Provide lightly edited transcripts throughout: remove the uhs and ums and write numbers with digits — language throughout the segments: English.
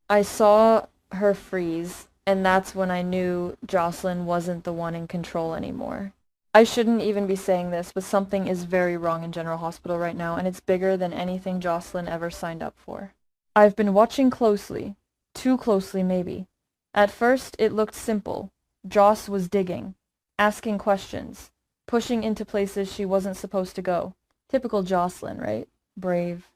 I saw her freeze, and that's when I knew Josslyn wasn't the one in control anymore. I shouldn't even be saying this, but something is very wrong in General Hospital right now, and it's bigger than anything Josslyn ever signed up for. I've been watching closely. Too closely, maybe. At first, it looked simple. Joss was digging, asking questions, pushing into places she wasn't supposed to go. Typical Josslyn, right? Brave,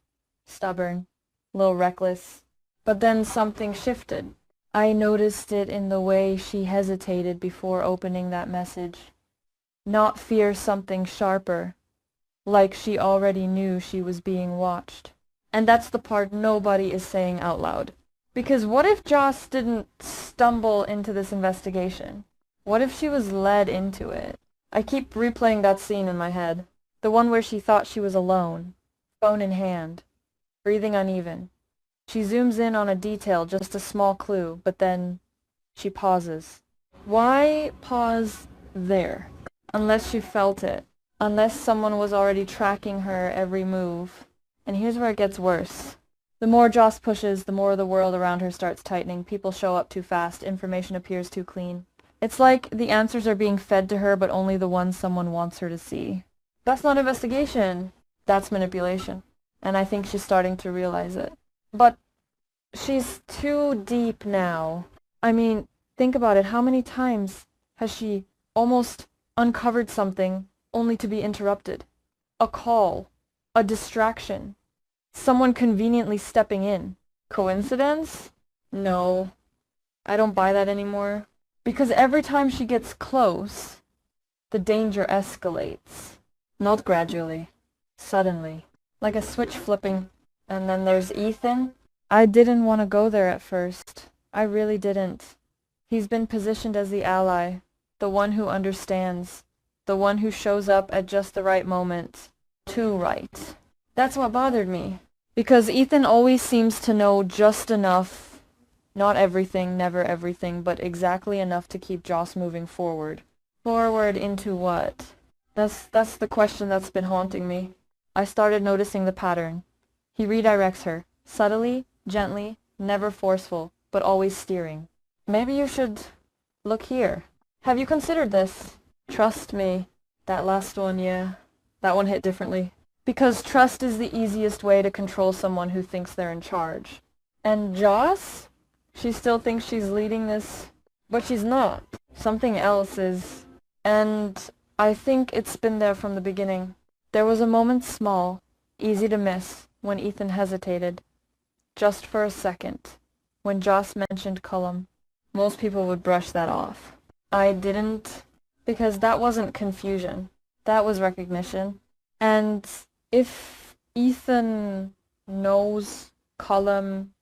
stubborn, a little reckless. But then something shifted. I noticed it in the way she hesitated before opening that message. Not fear something sharper, like she already knew she was being watched. And that's the part nobody is saying out loud. Because what if Joss didn't stumble into this investigation? What if she was led into it? I keep replaying that scene in my head. The one where she thought she was alone, phone in hand, breathing uneven. She zooms in on a detail, just a small clue, but then she pauses. Why pause there? Unless she felt it. Unless someone was already tracking her every move. And here's where it gets worse. The more Joss pushes, the more the world around her starts tightening. People show up too fast. Information appears too clean. It's like the answers are being fed to her, but only the ones someone wants her to see. That's not investigation. That's manipulation. And I think she's starting to realize it. But she's too deep now. I mean, think about it. How many times has she almost uncovered something only to be interrupted? A call. A distraction. Someone conveniently stepping in. Coincidence? No. I don't buy that anymore. Because every time she gets close, the danger escalates. Not gradually. Suddenly. Like a switch flipping. And then there's Ethan. I didn't want to go there at first. I really didn't. He's been positioned as the ally. The one who understands. The one who shows up at just the right moment. Too right. That's what bothered me. Because Ethan always seems to know just enough, not everything, never everything, but exactly enough to keep Joss moving forward. Forward into what? That's the question that's been haunting me. I started noticing the pattern. He redirects her, subtly, gently, never forceful, but always steering. Maybe you should look here. Have you considered this? Trust me. That last one, yeah. That one hit differently. Because trust is the easiest way to control someone who thinks they're in charge. And Joss? She still thinks she's leading this, but she's not. Something else is. And I think it's been there from the beginning. There was a moment small, easy to miss, when Ethan hesitated. Just for a second. When Joss mentioned Cullum. Most people would brush that off. I didn't, because that wasn't confusion. That was recognition. And if Ethan knows Cullum,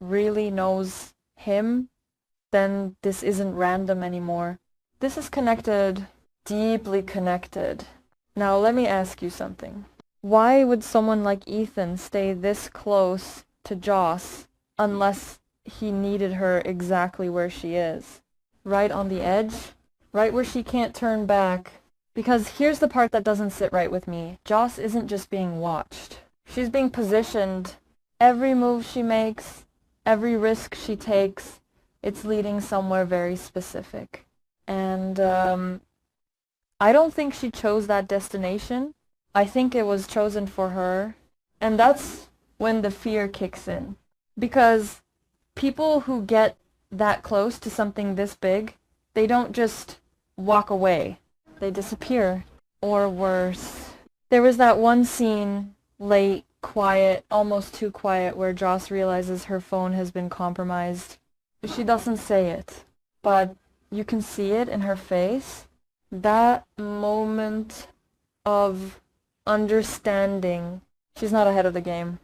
really knows him, then this isn't random anymore. This is connected, deeply connected. Now let me ask you something. Why would someone like Ethan stay this close to Joss unless he needed her exactly where she is? Right on the edge? Right where she can't turn back. Because here's the part that doesn't sit right with me. Joss isn't just being watched. She's being positioned. Every move she makes, every risk she takes, it's leading somewhere very specific. And I don't think she chose that destination. I think it was chosen for her. And that's when the fear kicks in. Because people who get that close to something this big, they don't just walk away. They disappear. Or worse. There was that one scene, late, quiet, almost too quiet, where Joss realizes her phone has been compromised. She doesn't say it, but you can see it in her face. That moment of understanding. She's not ahead of the game.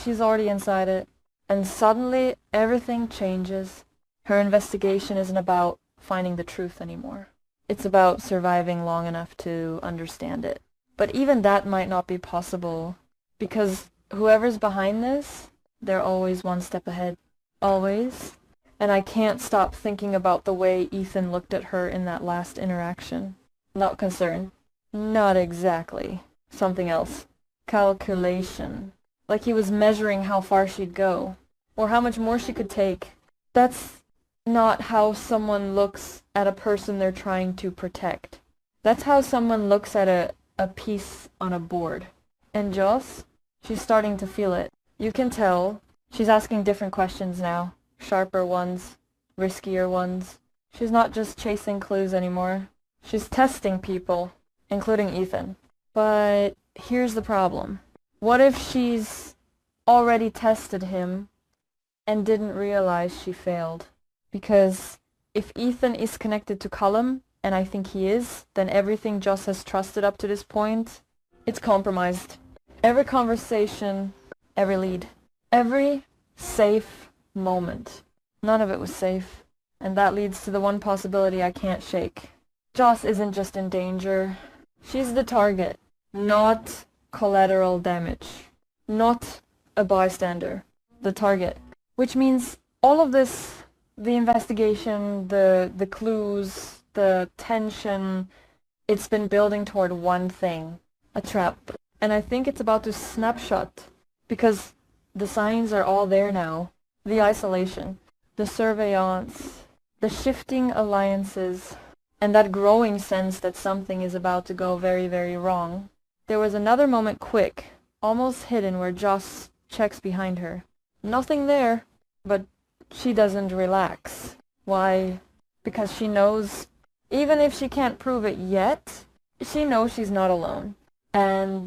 She's already inside it. And suddenly, everything changes. Her investigation isn't about finding the truth anymore. It's about surviving long enough to understand it. But even that might not be possible, because whoever's behind this, they're always one step ahead. Always. And I can't stop thinking about the way Ethan looked at her in that last interaction. Not concern. Not exactly. Something else. Calculation. Like he was measuring how far she'd go. or how much more she could take. That's not how someone looks at a person they're trying to protect. That's how someone looks at a piece on a board. And Joss, she's starting to feel it. You can tell. She's asking different questions now. Sharper ones, riskier ones. She's not just chasing clues anymore. She's testing people, including Ethan. But here's the problem. What if she's already tested him and didn't realize she failed? Because if Ethan is connected to Cullum, and I think he is, then everything Joss has trusted up to this point, it's compromised. Every conversation, every lead, every safe moment. None of it was safe. And that leads to the one possibility I can't shake. Joss isn't just in danger. She's the target, not collateral damage. Not a bystander. The target. Which means all of this, the investigation, the clues, the tension, it's been building toward one thing. A trap. And I think it's about to snapshot. Because the signs are all there now. The isolation. The surveillance. The shifting alliances. And that growing sense that something is about to go very, very wrong. There was another moment quick, almost hidden, where Joss checks behind her. Nothing there, but she doesn't relax. Why? Because she knows, even if she can't prove it yet, she knows she's not alone. And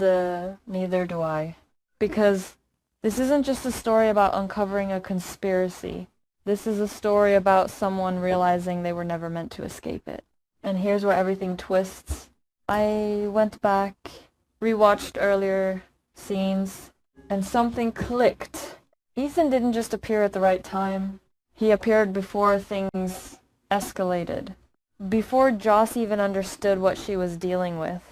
neither do I. Because this isn't just a story about uncovering a conspiracy. This is a story about someone realizing they were never meant to escape it. And here's where everything twists. I went back, rewatched earlier scenes, and something clicked. Ethan didn't just appear at the right time. He appeared before things escalated. Before Joss even understood what she was dealing with.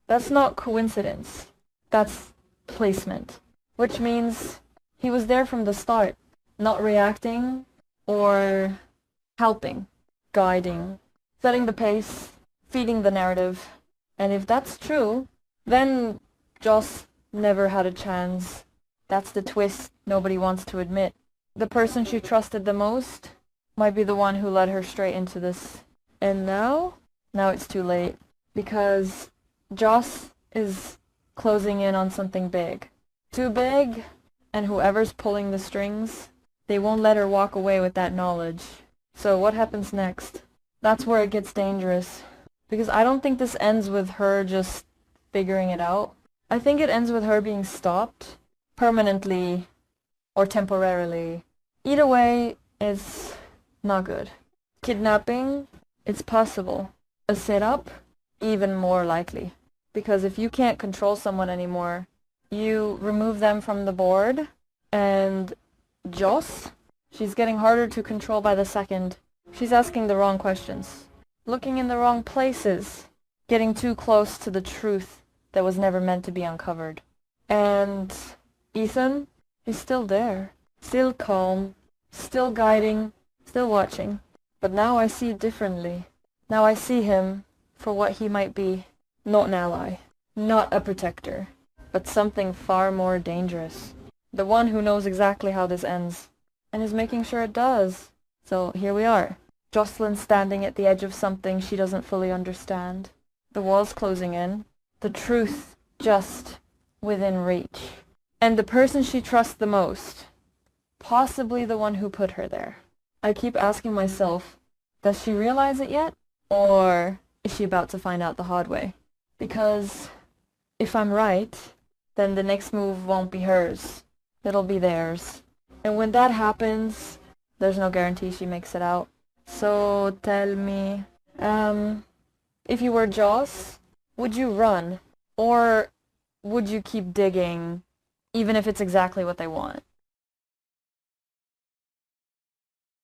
That's not coincidence. That's placement. Which means he was there from the start, not reacting or helping, guiding, setting the pace, feeding the narrative. And if that's true, then Joss never had a chance. That's the twist nobody wants to admit. The person she trusted the most might be the one who led her straight into this. And now it's too late. Because Joss is closing in on something big. Too big, and whoever's pulling the strings, they won't let her walk away with that knowledge. So what happens next? That's where it gets dangerous. Because I don't think this ends with her just figuring it out. I think it ends with her being stopped, permanently or temporarily. Either way, it's not good. Kidnapping, it's possible. A setup, even more likely. Because if you can't control someone anymore, you remove them from the board, and Joss, she's getting harder to control by the second. She's asking the wrong questions, looking in the wrong places, getting too close to the truth that was never meant to be uncovered. And Ethan is still there, still calm, still guiding, still watching. But now I see differently. Now I see him for what he might be. Not an ally, not a protector, but something far more dangerous. The one who knows exactly how this ends, and is making sure it does. So here we are. Josslyn standing at the edge of something she doesn't fully understand. The walls closing in. The truth just within reach. And the person she trusts the most. Possibly the one who put her there. I keep asking myself, does she realize it yet? Or is she about to find out the hard way? Because if I'm right, then the next move won't be hers. It'll be theirs. And when that happens, there's no guarantee she makes it out. So tell me, if you were Joss, would you run? Or would you keep digging, even if it's exactly what they want?